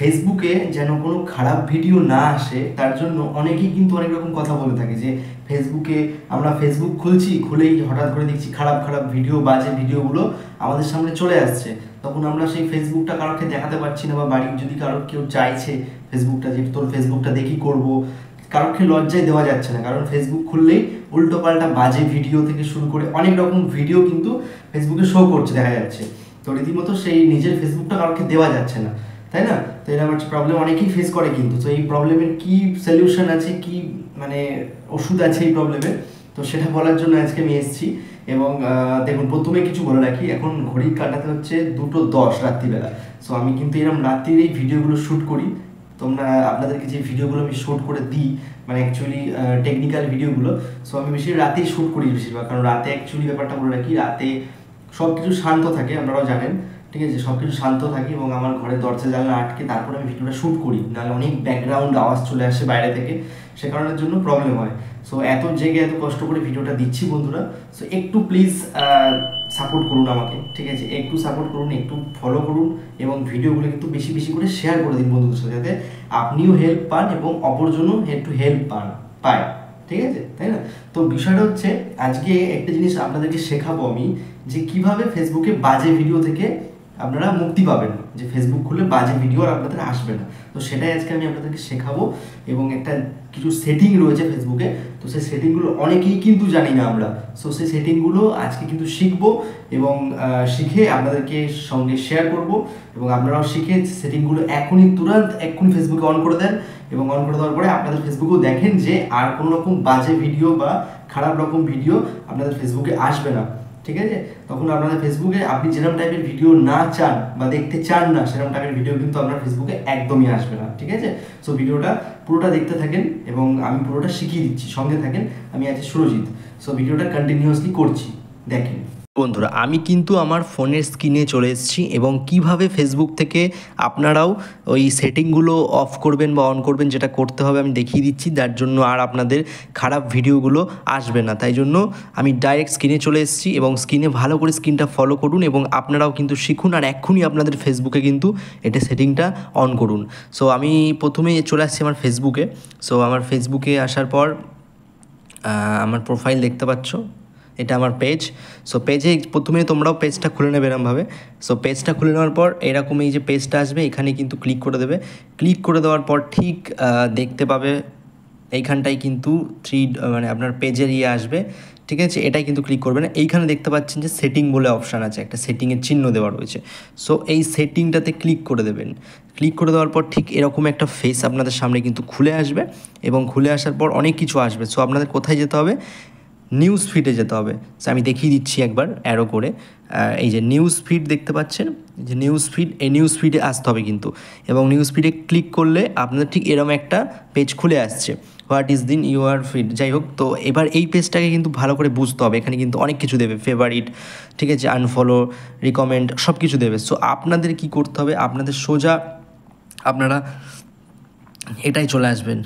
ফেসবুকে যেন কোনো খারাপ ভিডিও না আসে তার জন্য অনেকেই কিন্তু অনেক রকম কথা বলে থাকে যে ফেসবুকে আমরা ফেসবুক খুলছি, খুলেই হঠাৎ করে দেখছি খারাপ খারাপ ভিডিও, বাজে ভিডিওগুলো আমাদের সামনে চলে আসছে। তখন আমরা সেই ফেসবুকটা কারোকে দেখাতে পারছি না, বা বাড়ির যদি কেউ চাইছে ফেসবুকটা যে তোর ফেসবুকটা দেখি করব, কারোকে লজ্জায় দেওয়া যাচ্ছে না। কারণ ফেসবুক খুললেই উল্টো পাল্টা বাজে ভিডিও থেকে শুরু করে অনেক রকম ভিডিও কিন্তু ফেসবুকে শো করছে, দেখা যাচ্ছে। তো রীতিমতো সেই নিজের ফেসবুকটা কারোকে দেওয়া যাচ্ছে না, তাই না? তো এরকম একটা প্রবলেম অনেকেই ফেস করে কিন্তু। তো এই প্রবলেমের কি সলিউশন আছে, কি মানে ওষুধ আছে এই প্রবলেমের, তো সেটা বলার জন্য আজকে আমি এসেছি। এবং দেখুন, প্রথমে কিছু বলে রাখি, এখন ঘড়ির কাটাতে হচ্ছে 2:10 রাত্রিবেলা। সো আমি কিন্তু এরকম রাত্রির এই ভিডিওগুলো শ্যুট করি। তোমরা আপনাদেরকে যে ভিডিওগুলো আমি শ্যুট করে দিই, মানে অ্যাকচুয়ালি টেকনিক্যাল ভিডিওগুলো, সো আমি বেশি রাতেই শ্যুট করি বেশিরভাগ। কারণ রাতে অ্যাকচুয়ালি ব্যাপারটা বলে রাখি, রাতে সব কিছু শান্ত থাকে, আপনারাও জানেন, ঠিক আছে? সব কিছু শান্ত থাকে এবং আমার ঘরে দরজা জানলা আটকে তারপরে আমি ভিডিওটা শ্যুট করি, নাহলে অনেক ব্যাকগ্রাউন্ড আওয়াজ চলে আসে বাইরে থেকে, সে কারণের জন্য প্রবলেম হয়। সো এত জেগে এত কষ্ট করে ভিডিওটা দিচ্ছি বন্ধুরা, সো একটু প্লিজ সাপোর্ট করুন আমাকে, ঠিক আছে? একটু সাপোর্ট করুন, একটু ফলো করুন, এবং ভিডিওগুলো কিন্তু বেশি বেশি করে শেয়ার করে দিন বন্ধুদের সাথে, যাতে আপনিও হেল্প পান এবং অপরজনও একটু হেল্প পায়, ঠিক আছে? তাই না? তো বিষয়টা হচ্ছে, আজকে একটা জিনিস আপনাদেরকে শেখাবো আমি, যে কিভাবে ফেসবুকে বাজে ভিডিও থেকে আপনারা মুক্তি পাবেন, যে ফেসবুক খুলে বাজে ভিডিও আর আপনাদের আসবে না। তো সেটাই আজকে আমি আপনাদেরকে শেখাবো। এবং একটা কিছু সেটিং রয়েছে ফেসবুকে, তো সেই সেটিংগুলো অনেকেই কিন্তু জানি না আমরা। সো সেই সেটিংগুলো আজকে কিন্তু শিখবো, এবং শিখে আপনাদেরকে সঙ্গে শেয়ার করব, এবং আপনারাও শিখে সেটিংগুলো এক্ষুনি ফেসবুকে অন করে দেন, এবং অন করে দেওয়ার পরে আপনাদের ফেসবুকেও দেখেন যে আর কোনো রকম বাজে ভিডিও বা খারাপ রকম ভিডিও আপনাদের ফেসবুকে আসবে না, ঠিক আছে? তখন আপনাদের ফেসবুকে আপনি যেরকম টাইপের ভিডিও না চান বা দেখতে চান না, সেরকম টাইপের ভিডিও কিন্তু আপনার ফেসবুকে একদমই আসবে না, ঠিক আছে? সো ভিডিওটা পুরোটা দেখতে থাকেন, এবং আমি পুরোটা শিখিয়ে দিচ্ছি, সঙ্গে থাকেন। আমি আছি সুরজিৎ। সো ভিডিওটা কন্টিনিউয়াসলি করছি, দেখেন। বন্ধুরা, আমি কিন্তু আমার ফোনের স্ক্রিনে চলে এসেছি, এবং কিভাবে ফেসবুক থেকে আপনারাও ওই সেটিংগুলো অফ করবেন বা অন করবেন, যেটা করতে হবে আমি দেখিয়ে দিচ্ছি, যার জন্য আর আপনাদের খারাপ ভিডিওগুলো আসবে না। তাই জন্য আমি ডাইরেক্ট স্ক্রিনে চলে এসেছি, এবং স্ক্রিনে ভালো করে স্ক্রিনটা ফলো করুন, এবং আপনারাও কিন্তু শিখুন, আর এক্ষুনি আপনাদের ফেসবুকে কিন্তু এটা সেটিংটা অন করুন। সো আমি প্রথমেই চলে আসছি আমার ফেসবুকে। সো আমার ফেসবুকে আসার পর আমার প্রোফাইল দেখতে পাচ্ছ, এটা আমার পেজ। সো পেজে প্রথমে তোমরাও পেজটা খুলে নেবে এরমভাবে। সো পেজটা খুলে নেওয়ার পর এরকম এই যে পেজটা আসবে, এখানে কিন্তু ক্লিক করে দেবে। ক্লিক করে দেওয়ার পর ঠিক দেখতে পাবে এইখানটায় কিন্তু মানে আপনার পেজের আসবে, ঠিক আছে? এটাই কিন্তু ক্লিক করবে না। এইখানে দেখতে পাচ্ছেন যে সেটিং বলে অপশান আছে, একটা সেটিংয়ের চিহ্ন দেওয়া রয়েছে। সো এই সেটিংটাতে ক্লিক করে দেবেন। ক্লিক করে দেওয়ার পর ঠিক এরকম একটা ফেস আপনাদের সামনে কিন্তু খুলে আসবে, এবং খুলে আসার পর অনেক কিছু আসবে। সো আপনাদের কোথায় যেতে হবে? নিউজ ফিডে যেতে হবে। সো আমি দেখিয়ে দিচ্ছি একবার অ্যারো করে। এই যে নিউজ ফিড দেখতে পাচ্ছেন, যে নিউজ ফিড, এই নিউজ ফিডে আসতে হবে কিন্তু, এবং নিউজ ফিডে ক্লিক করলে আপনাদের ঠিক এরকম একটা পেজ খুলে আসছে, হোয়াট ইজ দিন ইউর ফিড। যাই হোক, তো এবার এই পেজটাকে কিন্তু ভালো করে বুঝতে হবে। এখানে কিন্তু অনেক কিছু দেবে, ফেভারিট, ঠিক আছে, আনফলো, রিকমেন্ড, সব কিছু দেবে। সো আপনাদের কি করতে হবে? আপনাদের সোজা আপনারা এটাই চলে আসবেন,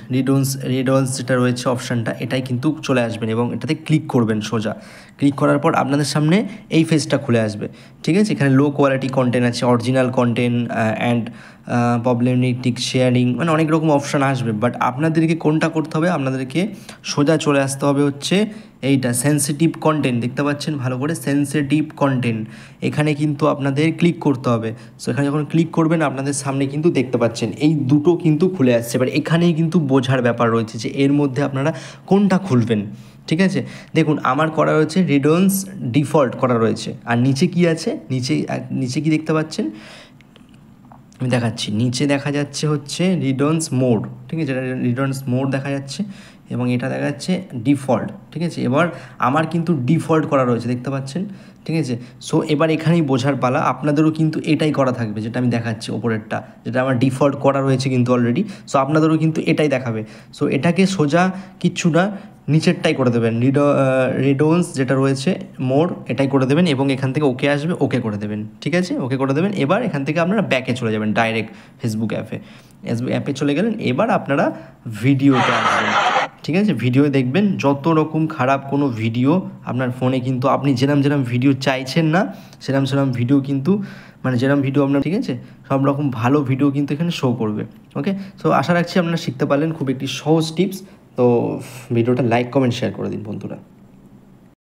রিডন্স যেটা রয়েছে অপশানটা, এটাই কিন্তু চলে আসবেন, এবং এটাতে ক্লিক করবেন সোজা। ক্লিক করার পর আপনাদের সামনে এই ফেজটা খুলে আসবে, ঠিক আছে? এখানে লো কোয়ালিটি কন্টেন্ট আছে, original content and problematic sharing, মানে অনেক রকম অপশান আসবে। বাট আপনাদেরকে কোনটা করতে হবে? আপনাদেরকে সোজা চলে আসতে হবে হচ্ছে এইটা, সেন্সিটিভ কন্টেন্ট দেখতে পাচ্ছেন ভালো করে, সেন্সিটিভ কন্টেন্ট, এখানে কিন্তু আপনাদের ক্লিক করতে হবে। সো এখানে যখন ক্লিক করবেন আপনাদের সামনে কিন্তু দেখতে পাচ্ছেন এই দুটো কিন্তু খুলে আসছে। এবার এখানেই কিন্তু বোঝার ব্যাপার রয়েছে যে এর মধ্যে আপনারা কোনটা খুলবেন, ঠিক আছে? দেখুন, আমার করা রয়েছে রিডন্স ডিফল্ট করা রয়েছে, আর নিচে কি আছে, নিচে কি দেখতে পাচ্ছেন আমি দেখাচ্ছি। নিচে দেখা যাচ্ছে হচ্ছে রিডন্স মোড, ঠিক আছে? রিডন্স মোড দেখা যাচ্ছে, এবং এটা দেখা যাচ্ছে ডিফল্ট, ঠিক আছে? এবার আমার কিন্তু ডিফল্ট করা রয়েছে, দেখতে পাচ্ছেন, ঠিক আছে? সো এবার এখানেই বোঝার পালা, আপনাদেরও কিন্তু এটাই করা থাকবে, যেটা আমি দেখাচ্ছি ওপরেরটা, যেটা আমার ডিফল্ট করা রয়েছে কিন্তু অলরেডি। সো আপনাদেরও কিন্তু এটাই দেখাবে। সো এটাকে সোজা কিচ্ছু না, নিচেরটাই করে দেবেন, রিডন্স যেটা রয়েছে মোড, এটাই করে দেবেন, এবং এখান থেকে ওকে আসবে, ওকে করে দেবেন, ঠিক আছে? ওকে করে দেবেন। এবার এখান থেকে আপনারা ব্যাকে চলে যাবেন, ডাইরেক্ট ফেসবুক অ্যাপে চলে গেলেন। এবার আপনারা ভিডিওতে আসবেন, ঠিক আছে? ভিডিও দেখবেন, যত রকম খারাপ কোনো ভিডিও আপনার ফোনে কিন্তু আপনি যেরম ভিডিও চাইছেন না, সেরম ভিডিও কিন্তু মানে যেরকম ভিডিও আপনার, ঠিক আছে, সব রকম ভালো ভিডিও কিন্তু এখানে শো করবে। ওকে, সো আশা রাখছি আপনারা শিখতে পারলেন খুব একটি সহজ টিপস। তো ভিডিওটা লাইক কমেন্ট শেয়ার করে দিন বন্ধুরা।